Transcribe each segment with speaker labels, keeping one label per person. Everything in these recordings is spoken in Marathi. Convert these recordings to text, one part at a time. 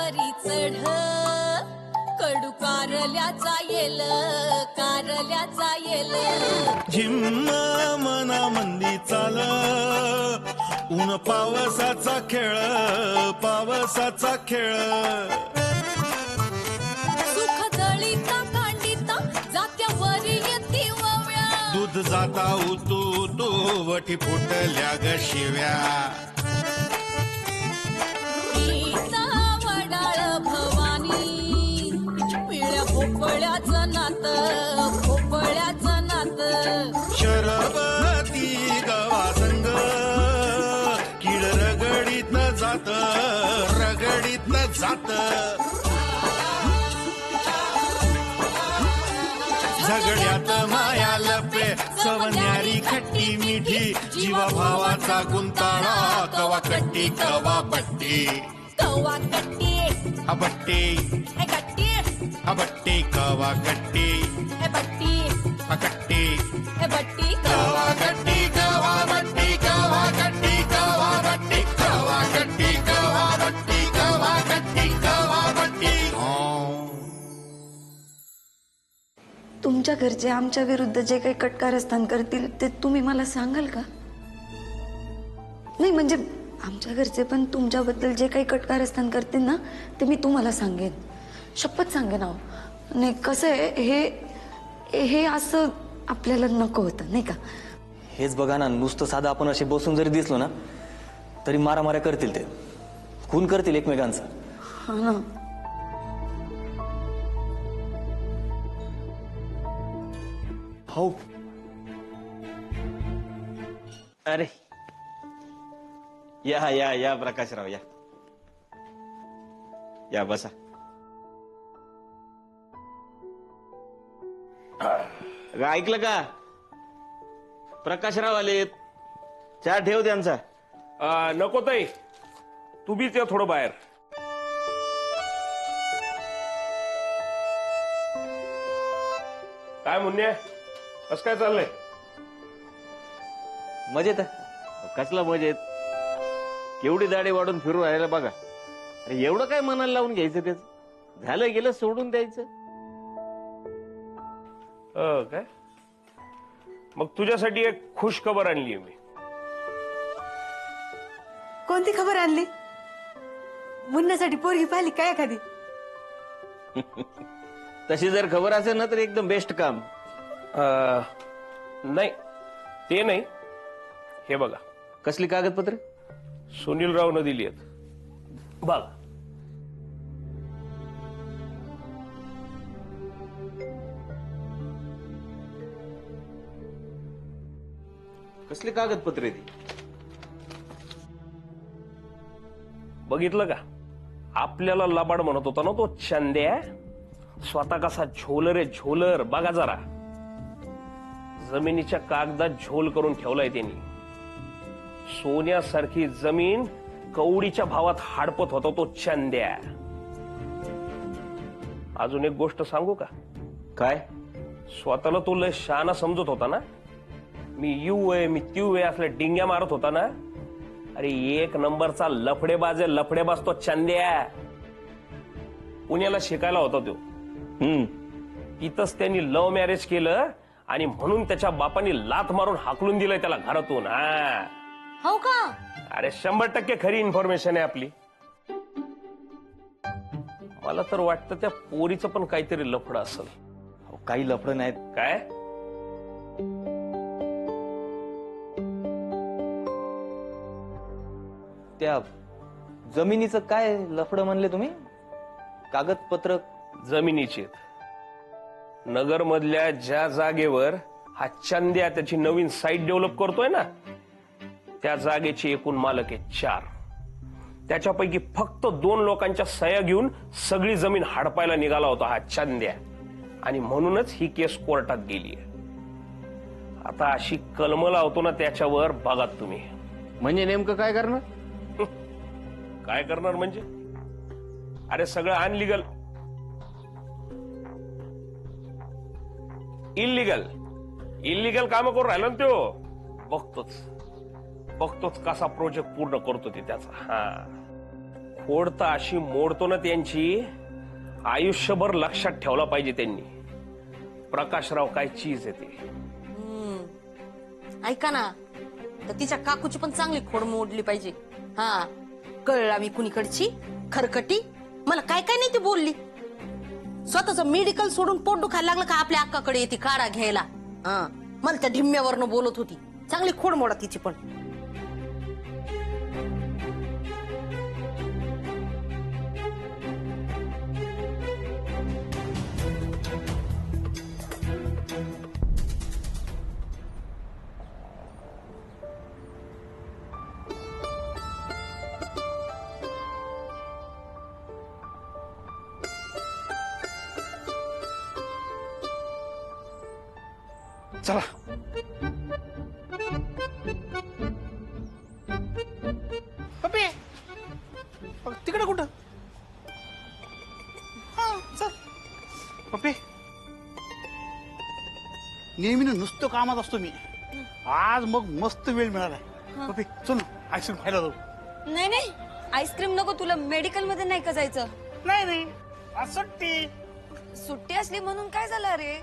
Speaker 1: झाडावरी चढ कडू कारल्याचा येल
Speaker 2: झिम्म मना मंदी चाल ऊन पावसाचा खेळ
Speaker 1: सुख जळीता कांडिता जात्यावरी येती वव्या
Speaker 2: दूध जाता उतू तो वठी फुटल्या ग शिव्या
Speaker 1: गीता वडाळ भवानी पिळ्या भोपळ्याचं नात
Speaker 2: शरबती गवा संग किड रगडीत जात झगड्यात माया लपे सवन्यारी खट्टी मिठी जीवा भावाचा गुंताळा कवा कट्टी कवा बट्टी अबट्टी अबट्टी कवा कट्टी
Speaker 1: बट्टी
Speaker 2: अकट्टी
Speaker 1: बट्टी
Speaker 2: कवा कट्टी कवा बट्टी कवा कट्टी कवा बट्टी कवा कट्टी कवा बट्टी कवा कट्टी कवा बट्टी
Speaker 3: तुमच्या घरचे आमच्या विरुद्ध जे काही कटकारस्थान करतील ते तुम्ही मला सांगाल का? नाही म्हणजे आमच्या घरचे पण तुमच्याबद्दल जे काही कटकारस्थान करतील ना ते मी तुम्हाला सांगेन, शपथ सांगेन. अहो नाही कसं आहे हे असं आपल्याला नको होतं नाही का.
Speaker 4: हेच बघा ना, नुसतं साधं आपण असे बसून जरी दिसलो ना तरी मारामाऱ्या करतील, ते खून करतील एकमेकांचा.
Speaker 3: हा ना.
Speaker 4: हो. अरे या या या प्रकाशराव या बसा. ऐकलं का? प्रकाशराव आले, चहा ठेव त्यांचा.
Speaker 5: नको ताई, तू बीच या थोडं बाहेर. काय म्हणणे, कसं काय चाललंय?
Speaker 4: मजेत आहे. कसला मजेत? केवढी दाढी वाढून फिरून राहायला बघा. अरे एवढं काय मनाला लावून घ्यायचं, त्याच झालं गेलं सोडून द्यायचं.
Speaker 5: काय मग तुझ्यासाठी एक खुश खबर आणली मी.
Speaker 6: कोणती खबर आणली? मुन्नासाठी पोरगी पाहिली काय एखादी?
Speaker 4: तशी जर खबर असेल ना तर एकदम बेस्ट काम.
Speaker 5: नाही ते नाही, हे बघा.
Speaker 4: कसली कागदपत्र?
Speaker 5: सुनील रावनं दिली आहेत बघ.
Speaker 4: कसली कागदपत्र ती?
Speaker 5: बघितलं का? आपल्याला लबाड म्हणत होता ना तो चंद्या, स्वतः कसा झोलर आहे झोलर. बघा जरा, जमिनीच्या कागदात झोल करून ठेवलाय त्यांनी. सोन्यासारखी जमीन कवडीच्या भावात हाडपत होता तो चंद्या. अजून एक गोष्ट सांगू का?
Speaker 4: काय?
Speaker 5: स्वतःला तो लय शहाणा समजत होता ना. मी यू आहे मी त्यू आहे असल्या डिंग्या मारत होता ना. अरे एक नंबरचा लफडेबाज तो चंद्या. पुण्याला शिकायला होता तो. तिथंच त्यांनी लव्ह मॅरेज केलं आणि म्हणून त्याच्या बापांनी लाथ मारून हाकलून दिलंय त्याला घरातून.
Speaker 1: हो का?
Speaker 5: अरे 100% खरी इन्फॉर्मेशन आहे आपली. मला तर वाटतं त्या पोरीचं पण काहीतरी लफडं असेल.
Speaker 4: काही लफडं नाहीत.
Speaker 5: काय?
Speaker 4: त्या जमिनीचं काय लफडं म्हणले तुम्ही? कागदपत्र
Speaker 5: जमिनीची नगर मधल्या ज्या जागेवर हा चंद्या त्याची नवीन साईट डेव्हलप करतोय ना, त्या जागेचे एकूण मालक आहेत 4. त्याच्यापैकी फक्त 2 लोकांच्या सह्या घेऊन सगळी जमीन हडपायला निघाला होता हा चंद्या. आणि म्हणूनच ही केस कोर्टात गेली. आता अशी कलम लावतो ना त्याच्यावर, बघा तुम्ही.
Speaker 4: म्हणजे नेमकं काय करणार?
Speaker 5: काय करणार म्हणजे? अरे सगळं अनलिगल, इल्लीगल काम करून राहिला ना तो. बघतोच कसा प्रोजेक्ट पूर्ण करतो ते त्याचा. खोड तर अशी मोडतो ना त्यांची, आयुष्यभर लक्षात ठेवला पाहिजे त्यांनी. प्रकाशराव काय चीज आहे ते.
Speaker 7: ऐका ना, तर तिच्या काकूची पण चांगली खोड मोडली पाहिजे. हा, कळला मी कुणीकडची खरकटी. मला काय काय नाही ती बोलली. स्वतःच मेडिकल सोडून पोट दुखायला लागलं का आपल्या अक्काकडे येते काढा घ्यायला. हा, मला त्या ढिम्म्यावरनं बोलत होती. चांगली खोड मोडा तिची पण.
Speaker 2: चला. पप्पी तिकडे कुठं? हा चल. पप्पी नेहमीनं नुसतं कामात असतो मी. आज मग मस्त वेळ मिळालाय. पप्पी चल ना, आईस्क्रीम खायला जाऊ.
Speaker 3: नाही नाही, आईस्क्रीम नको. तुला मेडिकल मध्ये नाही का जायचं?
Speaker 2: नाही आज सुट्टी.
Speaker 3: सुट्टी असली म्हणून काय झालं रे?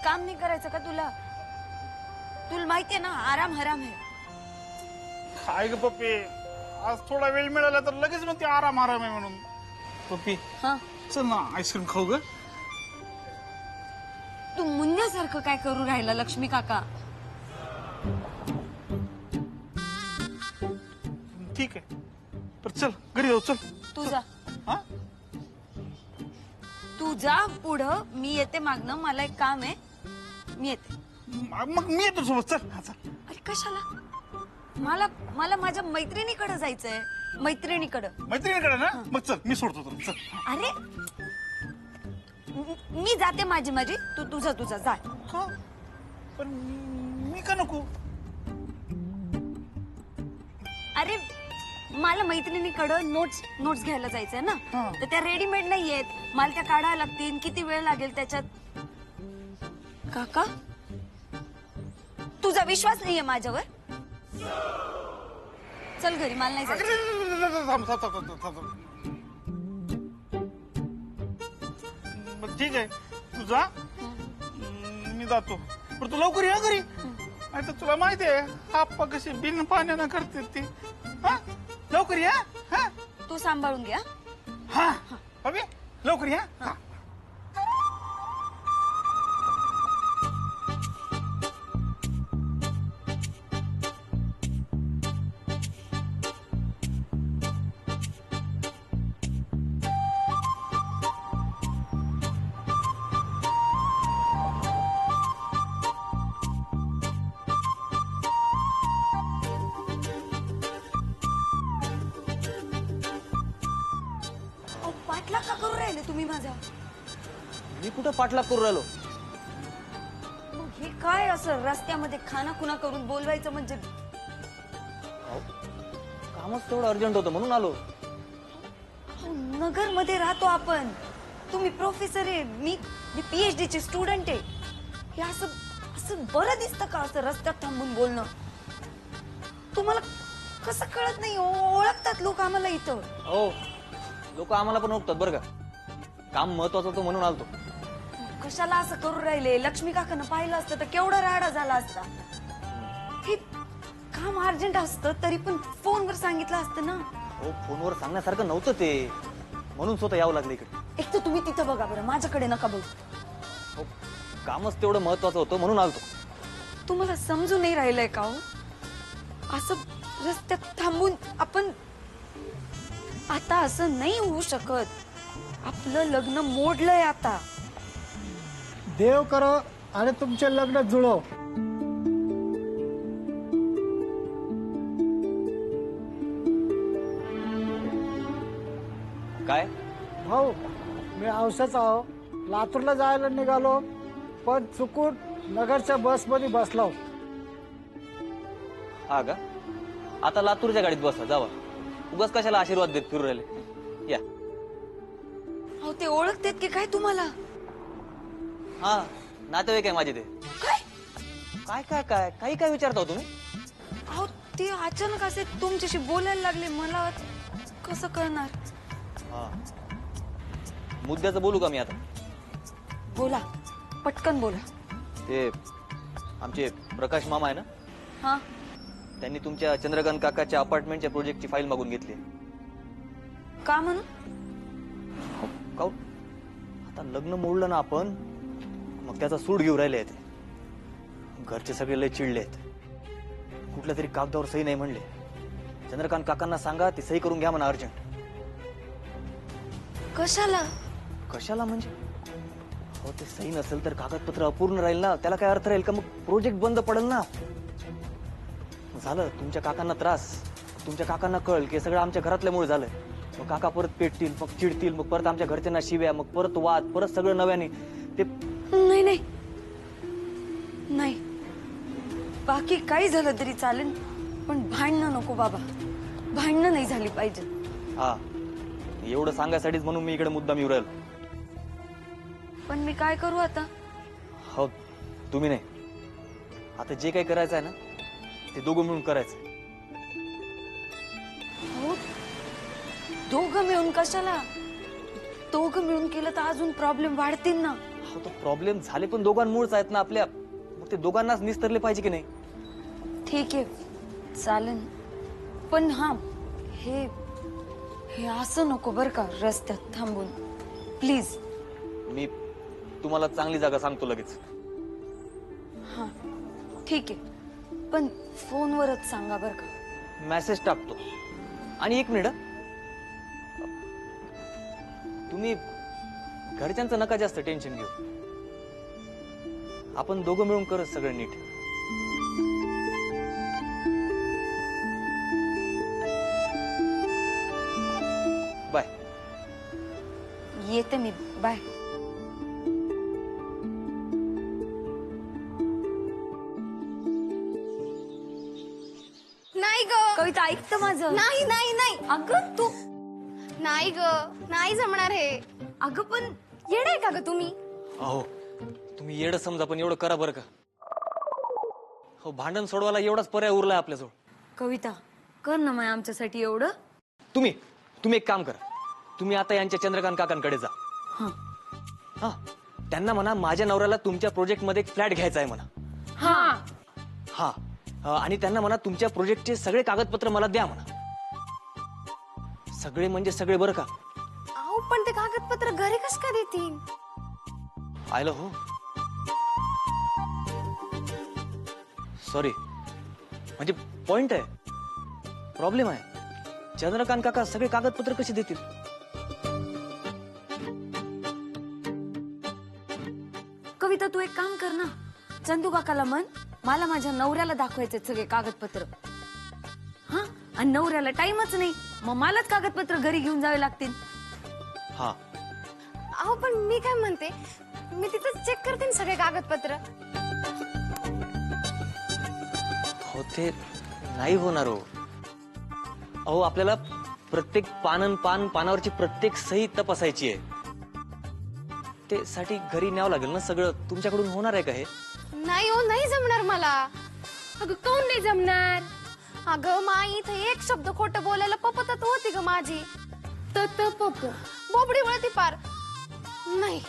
Speaker 3: काम नाही करायचं का तुला? तुला माहितीये ना, आराम हराम आहे.
Speaker 2: काय ग पप्पी, आज थोडा वेळ मिळाला तर लगेच म्हणते आराम आहे म्हणून. पप्पी
Speaker 3: हा,
Speaker 2: चल ना, आईस्क्रीम खाऊ ग.
Speaker 3: तू मुन्यासारखं काय करू राहिला लक्ष्मी काका?
Speaker 2: ठीक आहे, पर चल घरी जाऊ. चल
Speaker 3: तू जा.
Speaker 2: हा.
Speaker 3: तू जा पुढं, मी येते मागणं. मला एक काम आहे, मी येते.
Speaker 2: मग मी येतो सोबत. चल. हा चल.
Speaker 3: अरे कशाला? मला माझ्या मैत्रिणीकडे जायचंय. मैत्रिणीकडे
Speaker 2: ना. मग चल, मी सोडतो तुला. चल.
Speaker 3: अरे मी जाते माझी. तू तुझा जा.
Speaker 2: का? पण मी का नको?
Speaker 3: अरे मला मैत्रिणीकडे नोट्स घ्यायला जायचंय ना.
Speaker 2: हा.
Speaker 3: तर त्या रेडीमेड नाही आहेत. मला त्या काढायला लागतील. किती वेळ लागेल त्याच्यात? काका, तुझा विश्वास नाहीये माझ्यावर? चल घरी, मला नाही जायचं.
Speaker 2: थांब. ठीक आहे, तू जा. मी जातो. पण तू लवकर या घरी. नाही तर तुला माहिती आहे आप्पा कशी बिन पाण्यानं करते ती. हा, लवकर या. हा
Speaker 3: तू सांभाळून घ्या.
Speaker 2: हा अबे लवकर या. हा.
Speaker 3: पाठलाग का करू राहिले तुम्ही माझा?
Speaker 8: मी कुठं पाठलाग करू राहिलो?
Speaker 3: मग हे काय असं रस्त्यामध्ये खानाखुना करून बोलवायचं म्हणजे?
Speaker 8: कामच तेवढं अर्जंट होतं म्हणून आलो.
Speaker 3: नगर मध्ये राहतो आपण. तुम्ही प्रोफेसर आहे, मी PhD ची स्टुडंट आहे. हे असं बरं दिसतं का असं रस्त्यात थांबून बोलणं? तुम्हाला कसं कळत नाही? ओळखतात लोक आम्हाला इथं.
Speaker 8: हो, लोक आम्हाला पण ओळखतात बरं का. काम महत्वाचं होतं म्हणून आलतो.
Speaker 3: कशाला असं करू राहिले? लक्ष्मी काकांना पाहिलं असतं तर केवढा राडा झाला असता. हे काम अर्जंट असतं तरी पण फोनवर सांगितलं असतं ना.
Speaker 8: हो, फोनवर सांगण्यासारखं नव्हतं ते, म्हणून स्वतः यावं लागलं इकडे.
Speaker 3: एक तर तुम्ही तिथं बघा बरं, माझ्याकडे नका बघू.
Speaker 8: हो, कामच तेवढं महत्वाचं होतं म्हणून आलतो.
Speaker 3: तुम्हाला समजून नाही राहिलंय का हो? असं रस्त्यात थांबून आपण आता असं नाही होऊ शकत. आपलं लग्न मोडलंय आता.
Speaker 9: देव करो आणि तुमचे लग्न जुळो.
Speaker 8: काय
Speaker 9: भाऊ, मी औषध आहो. लातूरला जायला निघालो पण चुकून नगरच्या बसमध्ये बसलो.
Speaker 8: हा का? आता लातूरच्या गाडीत बसा, जावा. उगाच कशाला आशीर्वाद देत फिरू राहिले. या.
Speaker 3: अहो, ते ओळखतेत की काय तुम्हाला?
Speaker 8: हा, नातेवाईक आहे माझे ते.
Speaker 3: काय
Speaker 8: काय काय काय काही काय विचारता हो तुम्ही?
Speaker 3: अहो, ते अचानक असे तुमच्याशी बोलायला लागले. मला कसं कळणार?
Speaker 8: हा मुद्द्याचं बोलू का मी आता?
Speaker 3: बोला, पटकन बोला.
Speaker 8: ते आमचे प्रकाश मामा आहे ना,
Speaker 3: हा,
Speaker 8: त्यांनी तुमच्या चंद्रकांत काकाच्या अपार्टमेंटच्या प्रोजेक्टची फाईल मागून घेतली.
Speaker 3: का म्हणून?
Speaker 8: काऊन आता लग्न मोडलं ना आपण, मग त्याचा सूड घेऊ राहिले ते. घरचे सगळे लय चिडले आहेत. कुठल्या तरी कागदावर सही नाही म्हणले. चंद्रकांत काकांना सांगा ती सही करून घ्या म्हणा अर्जंट.
Speaker 3: कशाला?
Speaker 8: कशाला म्हणजे? हो ते सही नसेल तर कागदपत्र अपूर्ण राहील ना, त्याला काय अर्थ राहील का? मग प्रोजेक्ट बंद पडेल ना. झालं तुमच्या काकांना त्रास, तुमच्या काकांना कळल की सगळं आमच्या घरातल्यामुळे झालंय. मग काका परत पेटतील, मग चिडतील, मग परत आमच्या घरच्यांना शिव्या, मग परत वाद, परत सगळं नव्याने. ते
Speaker 3: नाही नाही नाही, बाकी काही झालं तरी चालेल, पण भांडणं नको बाबा. भांडणं नाही झाली पाहिजे.
Speaker 8: हा एवढं सांगायसाठीच म्हणून मी इकडे मुद्दाम येऊ राहिलो.
Speaker 3: पण मी काय करू आता?
Speaker 8: हो तुम्ही नाही, आता जे काही करायचं आहे ना ते दोघं मिळून करायचं.
Speaker 3: हो, दोघं मिळून कशाला? दोघं मिळून केलं तर अजून प्रॉब्लेम वाढतील ना.
Speaker 8: हो तो प्रॉब्लेम झाले पण दोघांमुळेच आहेत ना आपल्या, मग ते दोघांनाच निस्तरले पाहिजे की नाही?
Speaker 3: ठीक आहे, चालेल. पण हा, हे हे असं नको बर का, रस्त्यात थांबून प्लीज.
Speaker 8: मी तुम्हाला चांगली जागा सांगतो लगेच.
Speaker 3: हा ठीक आहे, पण फोनवरच सांगा बर का.
Speaker 8: मेसेज टाकतो. आणि एक मिनिट, तुम्ही घरच्यांचं नका जास्त टेन्शन घेऊ. आपण दोघं मिळून करत सगळं नीट. बाय.
Speaker 3: येते मी, बाय.
Speaker 10: नाही ग,
Speaker 3: कविता ऐक तर माझं.
Speaker 10: नाही नाही नाही.
Speaker 3: अगं तू,
Speaker 10: नाही ग, नाही जमणार हे.
Speaker 3: अगं पण
Speaker 10: येडे आहे का ग तुम्ही?
Speaker 8: अहो तुम्ही येडं समजा, पण एवढं करा बरं का. हो भांडण सोडवायला एवढाच पर्याय उरलाय आपल्याजवळ.
Speaker 3: कविता कर ना मग आमच्यासाठी एवढं.
Speaker 8: तुम्ही एक काम करा, तुम्ही आता यांच्या चंद्रकांत काकांकडे जा.
Speaker 3: हा
Speaker 8: हा त्यांना म्हणा माझ्या नवऱ्याला तुमच्या प्रोजेक्ट मध्ये एक फ्लॅट घ्यायचा आहे म्हणा.
Speaker 3: हा
Speaker 8: हा आणि त्यांना म्हणा तुमच्या प्रोजेक्टचे सगळे कागदपत्र मला द्या म्हणा. सगळे म्हणजे सगळे बरं का.
Speaker 10: अहो पण ते कागदपत्र घरी कस काय देतील?
Speaker 8: आयलं हो, सॉरी, म्हणजे पॉइंट आहे, प्रॉब्लेम आहे. चंद्रकांत काका सगळे कागदपत्र कसे देतील?
Speaker 3: कविता तू एक काम कर ना, चंदू काकाला म्हण मला माझ्या नवऱ्याला दाखवायचे सगळे कागदपत्र. हा, आणि नवऱ्याला टाइमच नाही, मग मलाच कागदपत्र घरी घेऊन जावे लागतील.
Speaker 8: हा
Speaker 10: अहो पण मी काय म्हणते, मी तिथं चेक करते ना सगळे कागदपत्र.
Speaker 8: हो ते नाही होणार हो. अहो आपल्याला प्रत्येक पानावरची प्रत्येक सही तपासायची आहे. ते साठी घरी न्यावं लागेल ना सगळं. तुमच्याकडून होणार आहे का हे?
Speaker 10: नाही हो, नाही जमणार मला.
Speaker 1: अगं काऊन नाही जमणार?
Speaker 10: अगं माई, इथे एक शब्द खोटं बोलायला पपतच होती ग माझी.
Speaker 1: पप
Speaker 10: बोबडी वळती पार. नाही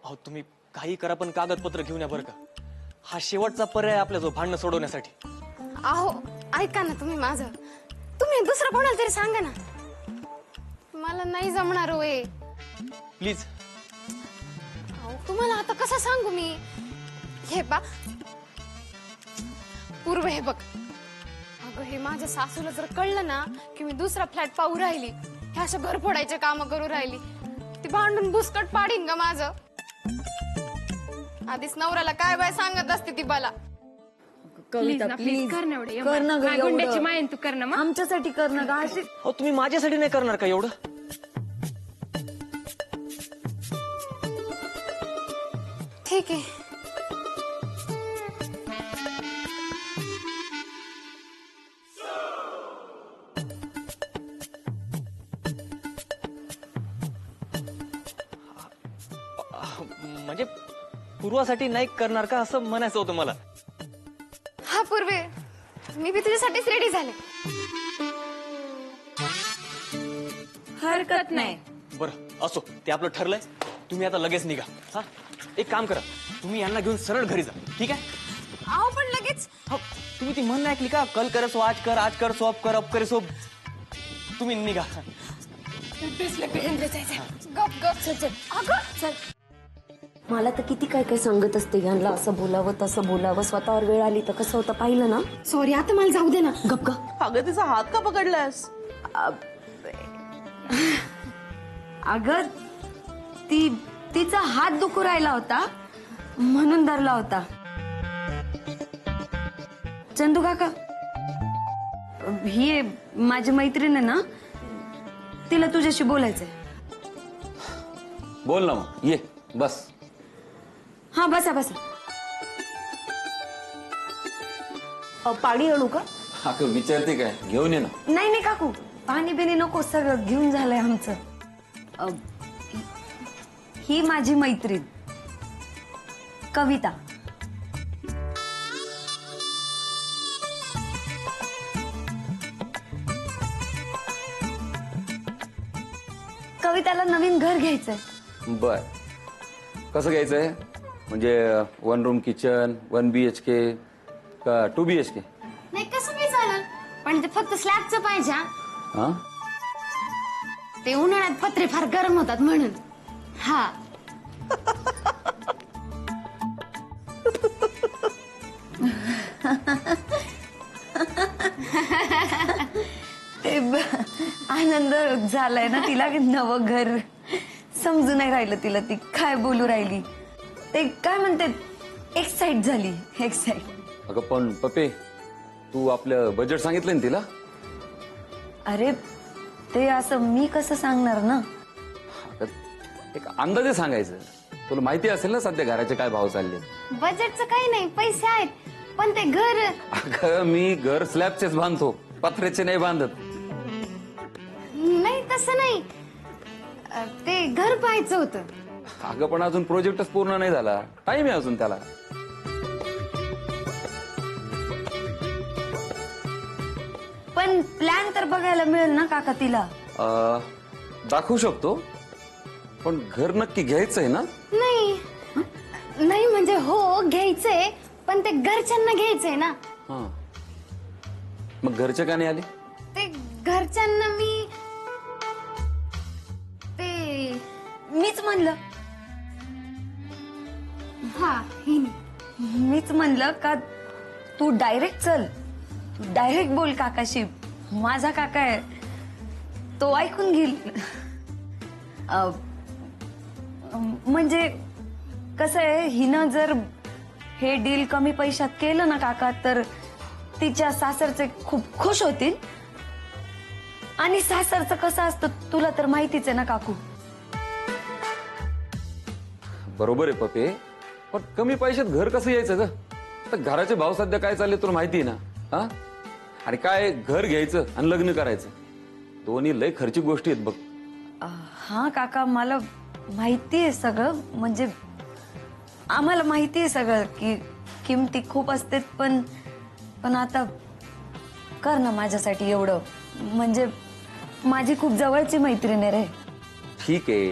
Speaker 8: अहो तुम्ही काही करा पण कागदपत्र घेऊन या बरं का. हा शेवटचा पर्याय आपल्या जो भांडणं सोडवण्यासाठी.
Speaker 10: अहो ऐका ना तुम्ही माझं, तुम्ही दुसरं कोणाला तरी सांगा ना. मला नाही जमणार होय.
Speaker 8: प्लीज.
Speaker 10: अहो तुम्हाला आता कसं सांगू मी? हे बा पूर्व, हे बघ. अगं हे माझ्या सासूला जर कळलं ना की मी दुसरा फ्लॅट पाहू राहिली, हे अशा घर फोडायचे काम करू राहिली, ती भांडून बुसकट पाडीन ग माझं. आधीच नवऱ्याला काय बाय सांगत असते ती मला.
Speaker 3: कविता प्लीज कर ना ग एवढं.
Speaker 1: मायन तू कर ना मग.
Speaker 3: आमच्यासाठी कर ना ग. अशी
Speaker 8: अहो तुम्ही माझ्यासाठी नाही करणार का एवढं?
Speaker 10: ठीक आहे.
Speaker 8: म्हणजे पूर्वासाठी नाही करणार का असं म्हणायचं होतं मला.
Speaker 10: हा पूर्वे, मी बी तुझ्यासाठीच रेडी झाले.
Speaker 1: हरकत नाही.
Speaker 8: बरं असो, ते आपलं ठरलंय. तुम्ही आता लगेच निघा. हा, एक काम करा, तुम्ही यांना घेऊन सरळ घरी जा, ठीक आहे?
Speaker 10: अहो पण लगेच
Speaker 8: हो, तुम्ही ती म्हण ऐकली का? कल कर सो आज कर सो अब कर, अब करे सो. तुम्ही निघा.
Speaker 10: गप गप चल चल. अगं चल.
Speaker 3: मला तर किती काय काय सांगत असते यांना, असं बोलावं तसं बोलावं, स्वतःवर वेळ आली तर कसं होतं पाहिलं ना.
Speaker 10: सॉरी आता मला जाऊ दे ना.
Speaker 3: गप गप.
Speaker 7: अगं तिचा हात का पकडलास?
Speaker 3: अगं तिचा हात दुखू राहिला होता म्हणून धरला होता. चंदू काका, ही माझी मैत्रीण आहे ना, तिला तुझ्याशी बोलायचंय.
Speaker 11: बोल ना मग, ये बस.
Speaker 3: हा बसा बसा.
Speaker 7: पाणी आणू का?
Speaker 11: हा विचारते काय, घेऊन ये ना.
Speaker 3: नाही नाही काकू, पाणी बिणी नको, सगळं घेऊन झालंय आमचं. ही माझी मैत्रीण कविता. कविताला नवीन घर घ्यायचंय.
Speaker 11: बर, कसं घ्यायचंय? म्हणजे 1 रूम किचन, 1 BHK का 2 BHK?
Speaker 10: नाही कसं नाही चालेल, पण ते फक्त स्लॅबचं पाहिजे.
Speaker 11: हा,
Speaker 10: ते उन्हाळ्यात पत्रे फार गरम होतात म्हणून. हा
Speaker 3: ते आनंद झालाय ना तिला, नवं घर समजून नाही राहिलं तिला, ती काय बोलू राहिली. ते काय म्हणते, एक्साइट झाली, एक्साइट.
Speaker 11: अगं पण पप्पे, तू आपलं बजेट सांगितलं ना तिला?
Speaker 3: अरे ते असं मी कसं सांगणार ना.
Speaker 11: एक अंदाजे सांगायचं. तुला माहिती असेल ना सध्या घराचे काय भाव चालले.
Speaker 10: बजेटचं काही नाही, पैसे आहेत, पण ते घर.
Speaker 11: अगं मी घर स्लॅबचेच बांधतो, पत्र्याचे नाही बांधत.
Speaker 10: नाही तसं नाही, ते घर पाहायचं होतं.
Speaker 11: अगं पण अजून प्रोजेक्टच पूर्ण नाही झाला, टाइम आहे अजून त्याला.
Speaker 3: पण प्लॅन तर बघायला मिळेल ना काका तिला.
Speaker 11: दाखवू शकतो, पण घर नक्की घ्यायचंय ना?
Speaker 10: नाही नाही म्हणजे हो घ्यायचंय, पण ते घरच्यांना घ्यायचंय ना.
Speaker 11: हा, मग घरचे का नाही आले?
Speaker 10: ते घरच्यांना
Speaker 3: मीच म्हणलं.
Speaker 10: हा
Speaker 3: मीच म्हणलं का तू डायरेक्ट चल, डायरेक्ट बोल काकाशी. माझा काका आहे, तो ऐकून घेईल. म्हणजे कसं आहे, हिनं जर हे डील कमी पैशात केलं ना काका, तर तिच्या सासरचे खूप खुश होतील. आणि सासरचं कसं असतं तुला तर माहितीच आहे ना काकू.
Speaker 11: बरोबर आहे पप्पे, पण कमी पैशात घर कसं यायचं ग? तर घराचे भाव सध्या काय चालले तुला माहिती आहे ना? हा, आणि काय घर घ्यायचं आणि लग्न करायचं, दोन्ही लय खर्चिक गोष्टी आहेत बघ.
Speaker 3: हा काका, मला माहिती आहे सगळं, म्हणजे आम्हाला माहिती आहे सगळं की किमती खूप असते. पण आता कर ना माझ्यासाठी एवढं, म्हणजे माझी खूप जवळची मैत्रीण आहे रे.
Speaker 11: ठीक आहे,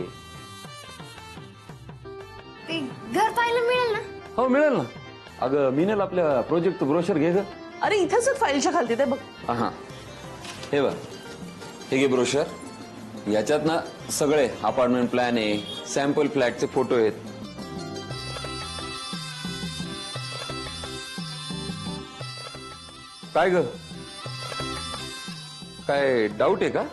Speaker 10: ते घर पाहायला मिळेल ना?
Speaker 11: हो मिळेल ना. अगं मिनेल आपल्या प्रोजेक्ट ब्रोशर घे ग.
Speaker 7: अरे इथंच फाईलच्या खालती ते बघ.
Speaker 11: हा, हे बघ, हे घे ब्रोशर. याच्यात ना सगळे अपार्टमेंट प्लॅन आहे, सॅम्पल फ्लॅटचे फोटो आहेत. काय ग, काय डाऊट आहे का?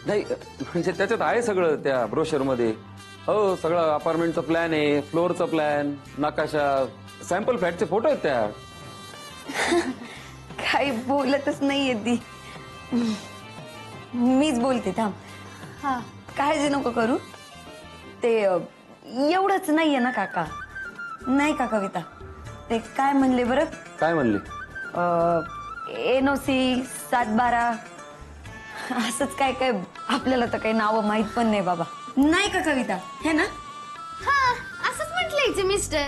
Speaker 11: नाही म्हणजे त्याच्यात आहे सगळं त्या ब्रोशर मध्ये. हो, सगळं अपार्टमेंटचा प्लॅन आहे, फ्लोअरचा प्लॅन, नकाशा, सॅम्पल फ्लॅटचे फोटो आहेत त्या.
Speaker 3: काही बोलतच नाहीये ती, मीच बोलते. थांब,
Speaker 10: हा
Speaker 3: काळजी नको करू. ते एवढंच नाहीये ना काका. नाही का कविता, ते काय म्हणले बरं?
Speaker 11: काय म्हणले?
Speaker 3: NOC 7/12 असंच काय काय. आपल्याला तर काही नावं माहित पण नाही बाबा. नाही का कविता, हे ना?
Speaker 10: हा असंच म्हटलंय मिस्टर.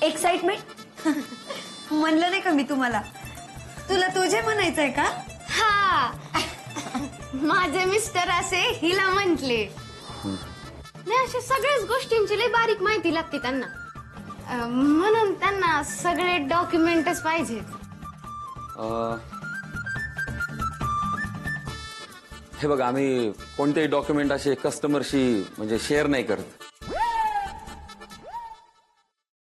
Speaker 3: एक्साइटमेंट म्हणलं नाही का मी तुम्हाला, तुला तुझे म्हणायचंय का?
Speaker 10: हा माझे मिस्टर असे हिला म्हंटले. नाही अशा सगळ्याच गोष्टींची लई बारीक माहिती लागते त्यांना. म्हणून त्यांना सगळे डॉक्युमेंटच पाहिजे.
Speaker 11: हे बघा, आम्ही कोणतेही डॉक्युमेंट असे कस्टमरशी म्हणजे शेअर नाही करत.